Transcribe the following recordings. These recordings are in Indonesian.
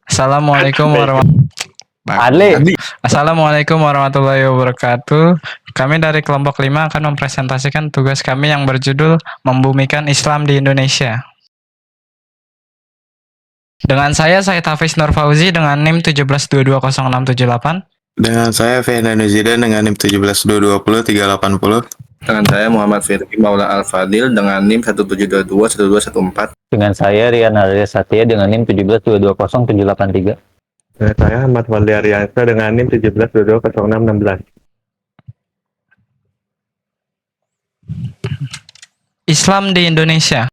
Assalamualaikum Adli. Assalamualaikum warahmatullahi wabarakatuh. Kami dari kelompok 5 akan mempresentasikan tugas kami yang berjudul Membumikan Islam di Indonesia. Dengan saya Hafiz Nur Fauzi dengan NIM 17220678. Dengan saya Fehdan Nuzidan dengan NIM 17220380. Dengan saya Muhammad Firki Maula Al-Fadil dengan NIM 17221214. Dengan saya Rian Arya Satya dengan NIM 17220783. Dengan saya Ahmad Fadli Aryansa dengan NIM 17220616. Islam di Indonesia.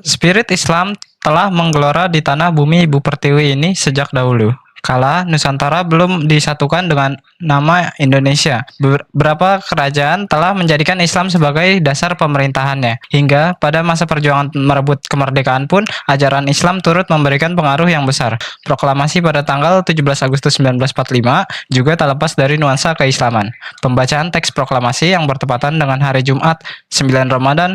Spirit Islam telah menggelora di tanah bumi Ibu Pertiwi ini sejak dahulu. Kala Nusantara belum disatukan dengan nama Indonesia. Beberapa kerajaan telah menjadikan Islam sebagai dasar pemerintahannya. Hingga pada masa perjuangan merebut kemerdekaan pun, ajaran Islam turut memberikan pengaruh yang besar. Proklamasi pada tanggal 17 Agustus 1945 juga tak lepas dari nuansa keislaman. Pembacaan teks proklamasi yang bertepatan dengan hari Jumat 9 Ramadan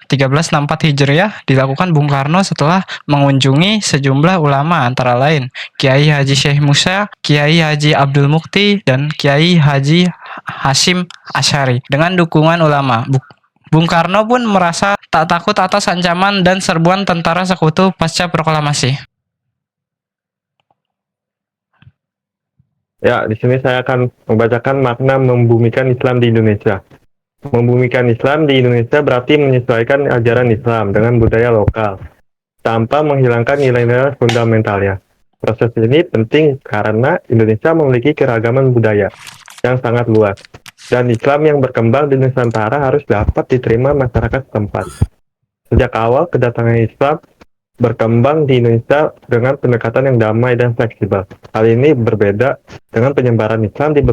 1364 Hijriah dilakukan Bung Karno setelah mengunjungi sejumlah ulama antara lain Kiai Haji Syekh Musa, Kiai Haji Abdul Mukti, dan Kiai Haji Hasyim Asy'ari. Dengan dukungan ulama, Bung Karno pun merasa tak takut atas ancaman dan serbuan tentara sekutu pasca proklamasi. Ya, di sini saya akan membacakan makna membumikan Islam di Indonesia. Membumikan Islam di Indonesia berarti menyesuaikan ajaran Islam dengan budaya lokal, tanpa menghilangkan nilai-nilai fundamentalnya. Proses ini penting karena Indonesia memiliki keragaman budaya yang sangat luas, dan Islam yang berkembang di Nusantara harus dapat diterima masyarakat setempat. Sejak awal kedatangan Islam berkembang di Indonesia dengan pendekatan yang damai dan fleksibel. Hal ini berbeda dengan penyebaran Islam di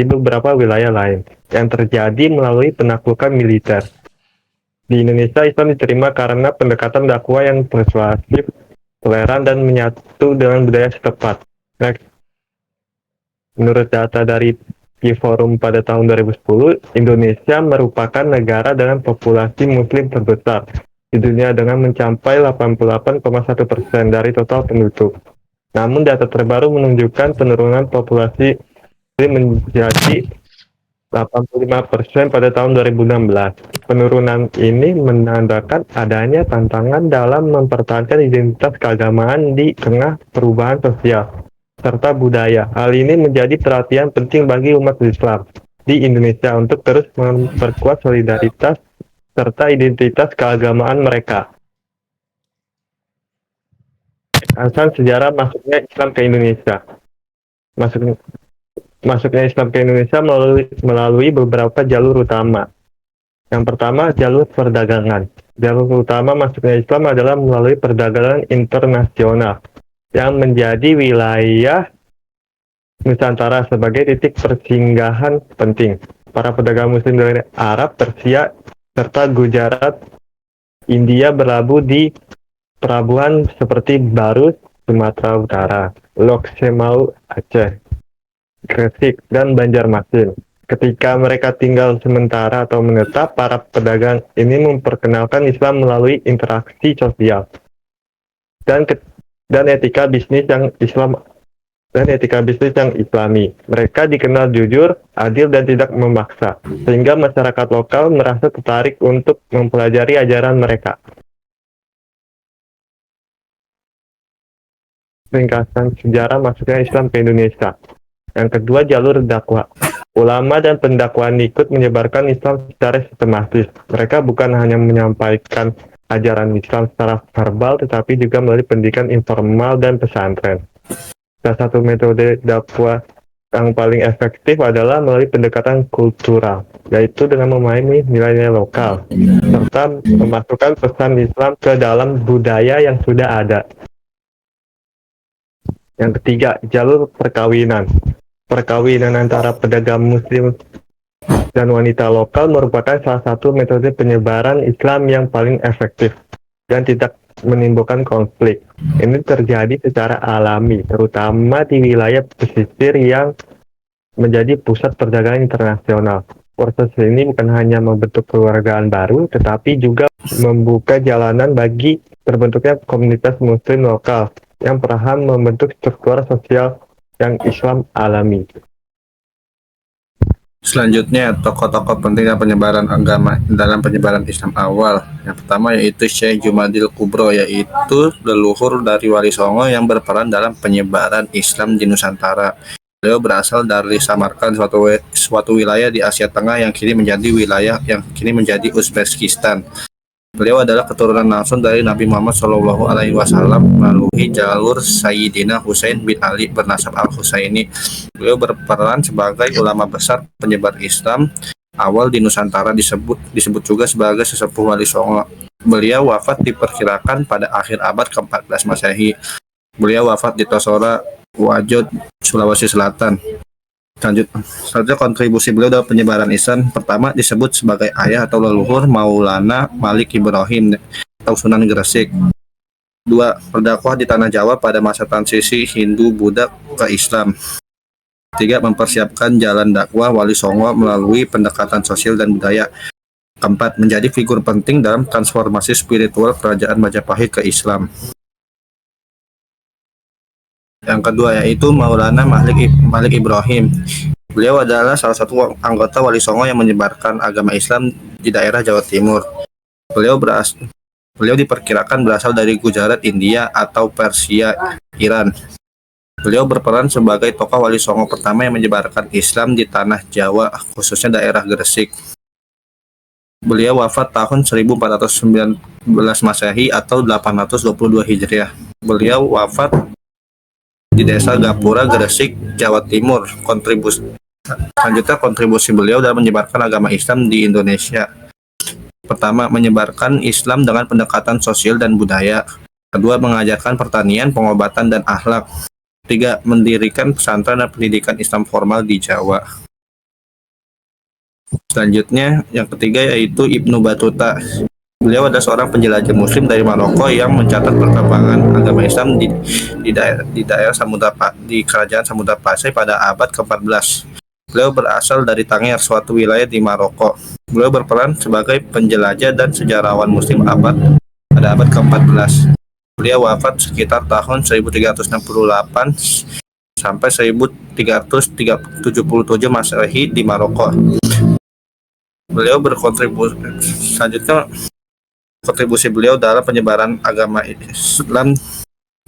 beberapa wilayah lain yang terjadi melalui penaklukan militer. Di Indonesia, Islam diterima karena pendekatan dakwah yang persuasif, toleran, dan menyatu dengan budaya setempat. Menurut data dari Pew Forum pada tahun 2010, Indonesia merupakan negara dengan populasi Muslim terbesar di dunia dengan mencapai 88,1% dari total penduduk. Namun data terbaru menunjukkan penurunan populasi menjadi 85% pada tahun 2016. Penurunan ini menandakan adanya tantangan dalam mempertahankan identitas keagamaan di tengah perubahan sosial serta budaya. Hal ini menjadi perhatian penting bagi umat Islam di Indonesia untuk terus memperkuat solidaritas serta identitas keagamaan mereka. Alasan sejarah masuknya Islam ke Indonesia. Masuknya Islam ke Indonesia melalui beberapa jalur utama. Yang pertama, jalur perdagangan. Jalur utama masuknya Islam adalah melalui perdagangan internasional yang menjadi wilayah Nusantara sebagai titik persinggahan penting. Para pedagang Muslim dari Arab, Persia, serta Gujarat, India berlabuh di pelabuhan seperti Barus, Sumatera Utara, Lok Semau, Aceh, Gresik, dan Banjarmasin. Ketika mereka tinggal sementara atau menetap, para pedagang ini memperkenalkan Islam melalui interaksi sosial dan etika bisnis yang Islami. Mereka dikenal jujur, adil, dan tidak memaksa, sehingga masyarakat lokal merasa tertarik untuk mempelajari ajaran mereka. Ringkasan sejarah masuknya Islam ke Indonesia. Yang kedua, jalur dakwah. Ulama dan pendakwaan ikut menyebarkan Islam secara sistematis. Mereka bukan hanya menyampaikan ajaran Islam secara verbal, tetapi juga melalui pendidikan informal dan pesantren. Salah satu metode dakwah yang paling efektif adalah melalui pendekatan kultural, yaitu dengan memahami nilai-nilai lokal, serta memasukkan pesan Islam ke dalam budaya yang sudah ada. Yang ketiga, jalur perkawinan. Perkawinan antara pedagang Muslim dan wanita lokal merupakan salah satu metode penyebaran Islam yang paling efektif dan tidak menimbulkan konflik. Ini terjadi secara alami, terutama di wilayah pesisir yang menjadi pusat perdagangan internasional. Proses ini bukan hanya membentuk keluargaan baru, tetapi juga membuka jalanan bagi terbentuknya komunitas muslim lokal yang perlahan membentuk struktur sosial yang Islam alami. Selanjutnya, tokoh-tokoh penting dalam penyebaran agama dalam penyebaran Islam awal. Yang pertama yaitu Syekh Jumadil Kubro, yaitu leluhur dari Wali Songo yang berperan dalam penyebaran Islam di Nusantara. Beliau berasal dari Samarkand, suatu wilayah di Asia Tengah yang kini menjadi Uzbekistan. Beliau adalah keturunan langsung dari Nabi Muhammad SAW melalui jalur Sayyidina Husain bin Ali bernasab Al-Husaini. Beliau berperan sebagai ulama besar penyebar Islam awal di Nusantara, disebut juga sebagai sesepuh Wali Songo. Beliau wafat diperkirakan pada akhir abad ke-14 Masehi. Beliau wafat di Tosora, Wajod, Sulawesi Selatan. Selanjutnya kontribusi beliau dalam penyebaran Islam. Pertama, disebut sebagai ayah atau leluhur Maulana Malik Ibrahim atau Sunan Gresik. Dua, berdakwah di tanah Jawa pada masa transisi Hindu-Buddha ke Islam. Tiga, mempersiapkan jalan dakwah Wali Songo melalui pendekatan sosial dan budaya. Keempat, menjadi figur penting dalam transformasi spiritual kerajaan Majapahit ke Islam. Yang kedua yaitu Maulana Malik Ibrahim. Beliau adalah salah satu anggota Wali Songo yang menyebarkan agama Islam di daerah Jawa Timur. Beliau diperkirakan berasal dari Gujarat, India, atau Persia, Iran. Beliau berperan sebagai tokoh Wali Songo pertama yang menyebarkan Islam di tanah Jawa, khususnya daerah Gresik. Beliau wafat tahun 1419 Masehi atau 822 Hijriah. Beliau wafat di desa Gapura, Gresik, Jawa Timur. Selanjutnya kontribusi beliau dalam menyebarkan agama Islam di Indonesia. Pertama, menyebarkan Islam dengan pendekatan sosial dan budaya. Kedua, mengajarkan pertanian, pengobatan, dan akhlak. Tiga, mendirikan pesantren dan pendidikan Islam formal di Jawa. Selanjutnya, yang ketiga yaitu Ibnu Battuta. Beliau adalah seorang penjelajah Muslim dari Maroko yang mencatat perkembangan agama Islam di daerah di Kerajaan Samudra Pasai pada abad ke-14. Beliau berasal dari Tanger, suatu wilayah di Maroko. Beliau berperan sebagai penjelajah dan sejarawan Muslim pada abad ke-14. Beliau wafat sekitar tahun 1368 sampai 1377 Masehi di Maroko. Beliau kontribusi beliau dalam penyebaran agama Islam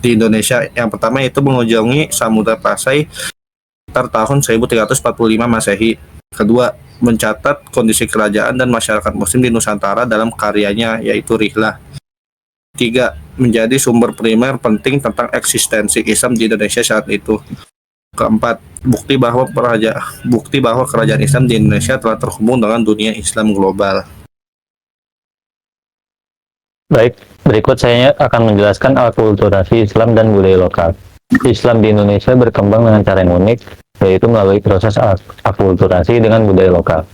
di Indonesia. Yang pertama itu mengunjungi Samudra Pasai sekitar tahun 1345 Masehi. Kedua, mencatat kondisi kerajaan dan masyarakat Muslim di Nusantara dalam karyanya yaitu Rihlah. Tiga, menjadi sumber primer penting tentang eksistensi Islam di Indonesia saat itu. Keempat, bukti bahwa kerajaan Islam di Indonesia telah terhubung dengan dunia Islam global. Baik, berikut saya akan menjelaskan akulturasi Islam dan budaya lokal. Islam di Indonesia berkembang dengan cara yang unik, yaitu melalui proses akulturasi dengan budaya lokal.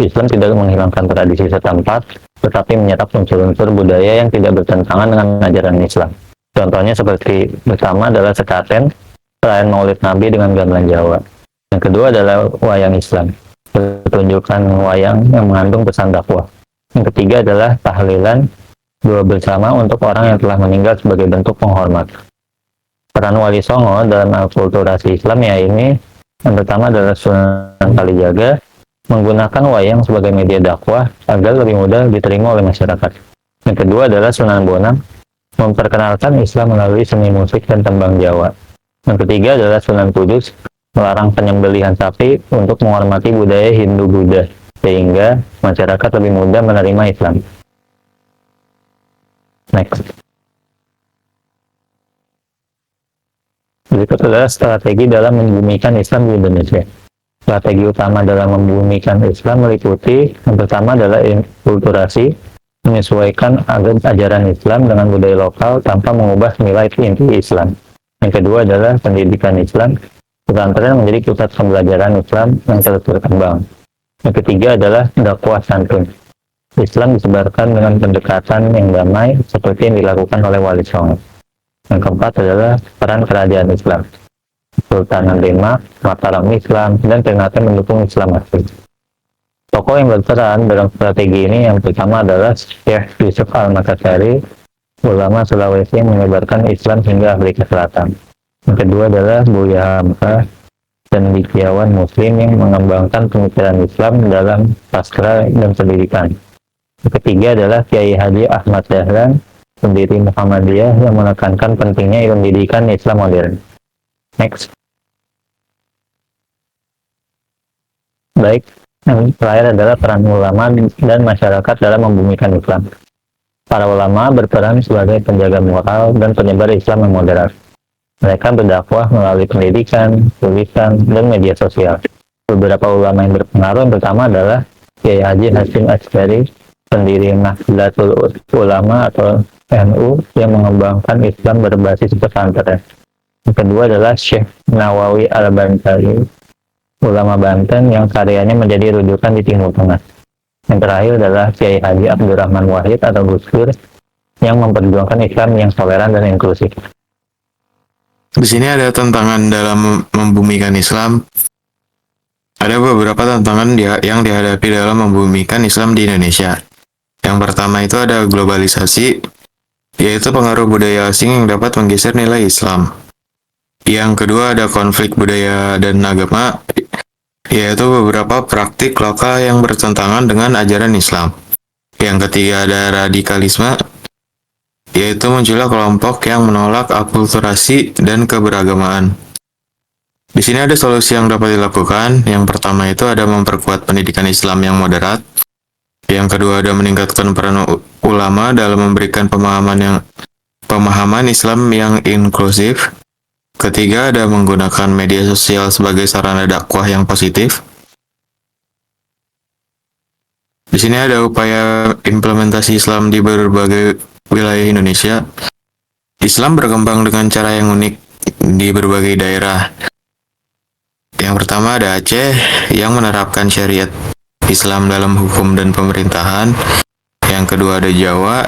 Islam tidak menghilangkan tradisi setempat, tetapi menyerap unsur-unsur budaya yang tidak bertentangan dengan ajaran Islam. Contohnya seperti pertama adalah sekaten, perayaan Maulid Nabi dengan gamelan Jawa. Yang kedua adalah wayang Islam, pertunjukan wayang yang mengandung pesan dakwah. Yang ketiga adalah tahlilan, doa bersama untuk orang yang telah meninggal sebagai bentuk penghormatan. Peran Wali Songo dalam akulturasi Islam ini yang pertama adalah Sunan Kalijaga, menggunakan wayang sebagai media dakwah agar lebih mudah diterima oleh masyarakat. Yang kedua adalah Sunan Bonang, memperkenalkan Islam melalui seni musik dan tembang Jawa. Yang ketiga adalah Sunan Kudus, melarang penyembelihan sapi untuk menghormati budaya Hindu-Buddha, sehingga masyarakat lebih mudah menerima Islam. Next. Berikut adalah strategi dalam membumikan Islam di Indonesia. Strategi utama dalam membumikan Islam meliputi yang pertama adalah inkulturasi, menyesuaikan ajaran Islam dengan budaya lokal tanpa mengubah nilai inti Islam. Yang kedua adalah pendidikan Islam, pesantren menjadi pusat pembelajaran Islam yang terus berkembang. Yang ketiga adalah dakwah santun. Islam disebarkan dengan pendekatan yang damai seperti yang dilakukan oleh Wali Songo. Yang keempat adalah peran kerajaan Islam, Sultan Demak, Mataram Islam, dan Ternate mendukung Islam asli. Tokoh yang berperan dalam strategi ini yang pertama adalah Syekh Yusuf Al-Makassari, ulama Sulawesi yang menyebarkan Islam hingga Afrika Selatan. Yang kedua adalah Buya Hamka, cendekiawan Muslim yang mengembangkan pemikiran Islam dalam sastra dan pendidikan. Yang ketiga adalah Kiai Haji Ahmad Dahlan, pendiri Muhammadiyah yang menekankan pentingnya pendidikan Islam modern. Next. Baik, yang terakhir adalah peran ulama dan masyarakat dalam membumikan Islam. Para ulama berperan sebagai penjaga moral dan penyebar Islam yang moderat. Mereka berdakwah melalui pendidikan, tulisan, dan media sosial. Beberapa ulama yang berpengaruh yang pertama adalah Kiai Haji Hasyim Asy'ari, pendiri Nahdlatul Ulama atau NU yang mengembangkan Islam berbasis pesantren. Yang kedua adalah Syekh Nawawi Al-Bantari, ulama Banten yang karyanya menjadi rujukan di Timur Tengah. Yang terakhir adalah Kiai Haji Abdurrahman Wahid atau Gus Dur yang memperjuangkan Islam yang toleran dan inklusif. Di sini ada tantangan dalam membumikan Islam. Ada beberapa tantangan yang dihadapi dalam membumikan Islam di Indonesia. Yang pertama itu ada globalisasi, yaitu pengaruh budaya asing yang dapat menggeser nilai Islam. Yang kedua ada konflik budaya dan agama, yaitu beberapa praktik lokal yang bertentangan dengan ajaran Islam. Yang ketiga ada radikalisme, yaitu munculnya kelompok yang menolak akulturasi dan keberagamaan. Di sini ada solusi yang dapat dilakukan. Yang pertama itu ada memperkuat pendidikan Islam yang moderat. Yang kedua ada meningkatkan peran ulama dalam memberikan pemahaman Islam yang inklusif. Ketiga ada menggunakan media sosial sebagai sarana dakwah yang positif. Di sini ada upaya implementasi Islam di berbagai wilayah Indonesia. Islam berkembang dengan cara yang unik di berbagai daerah. Yang pertama ada Aceh yang menerapkan syariat Islam dalam hukum dan pemerintahan. Yang kedua ada Jawa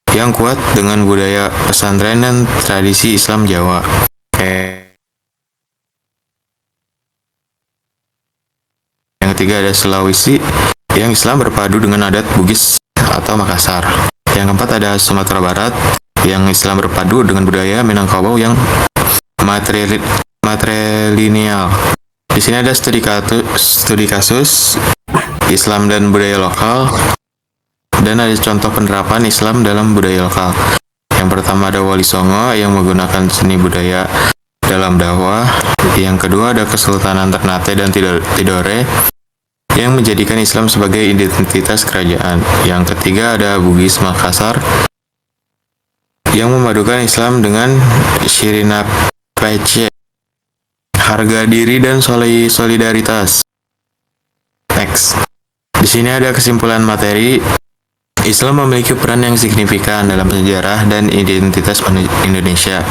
yang kuat dengan budaya pesantren dan tradisi Islam Jawa. Yang ketiga ada Sulawesi yang Islam berpadu dengan adat Bugis atau Makassar. Yang keempat ada Sumatera Barat yang Islam berpadu dengan budaya Minangkabau yang matrilineal. Di sini ada studi kasus Islam dan budaya lokal dan ada contoh penerapan Islam dalam budaya lokal. Yang pertama ada Wali Songo yang menggunakan seni budaya dalam dakwah. Yang kedua ada Kesultanan Ternate dan Tidore yang menjadikan Islam sebagai identitas kerajaan. Yang ketiga ada Bugis Makassar yang memadukan Islam dengan Shirina Pece, harga diri dan solidaritas. Next. Di sini ada kesimpulan materi. Islam memiliki peran yang signifikan dalam sejarah dan identitas Indonesia,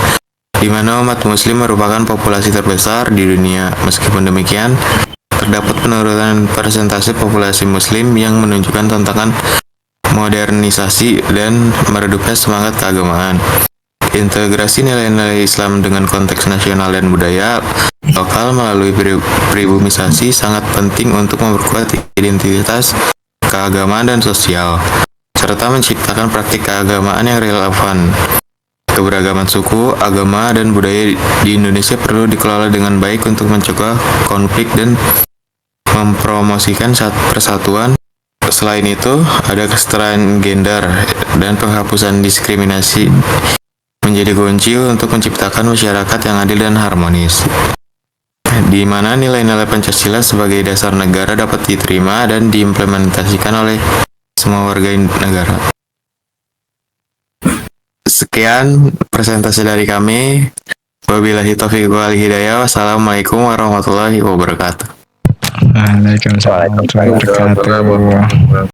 di mana umat Muslim merupakan populasi terbesar di dunia. Meskipun demikian, terdapat penurunan persentase populasi Muslim yang menunjukkan tantangan modernisasi dan meredupnya semangat keagamaan. Integrasi nilai-nilai Islam dengan konteks nasional dan budaya lokal melalui pribumisasi sangat penting untuk memperkuat identitas keagamaan dan sosial, serta menciptakan praktik keagamaan yang relevan. Keberagaman suku, agama, dan budaya di Indonesia perlu dikelola dengan baik untuk mencegah konflik dan mempromosikan persatuan. Selain itu, ada kesetaraan gender dan penghapusan diskriminasi menjadi kunci untuk menciptakan masyarakat yang adil dan harmonis, di mana nilai-nilai Pancasila sebagai dasar negara dapat diterima dan diimplementasikan oleh semua warga negara. Sekian presentasi dari kami. Wabillahi taufiq wal hidayah. Wassalamualaikum warahmatullahi wabarakatuh. Waalaikumsalam warahmatullahi wabarakatuh.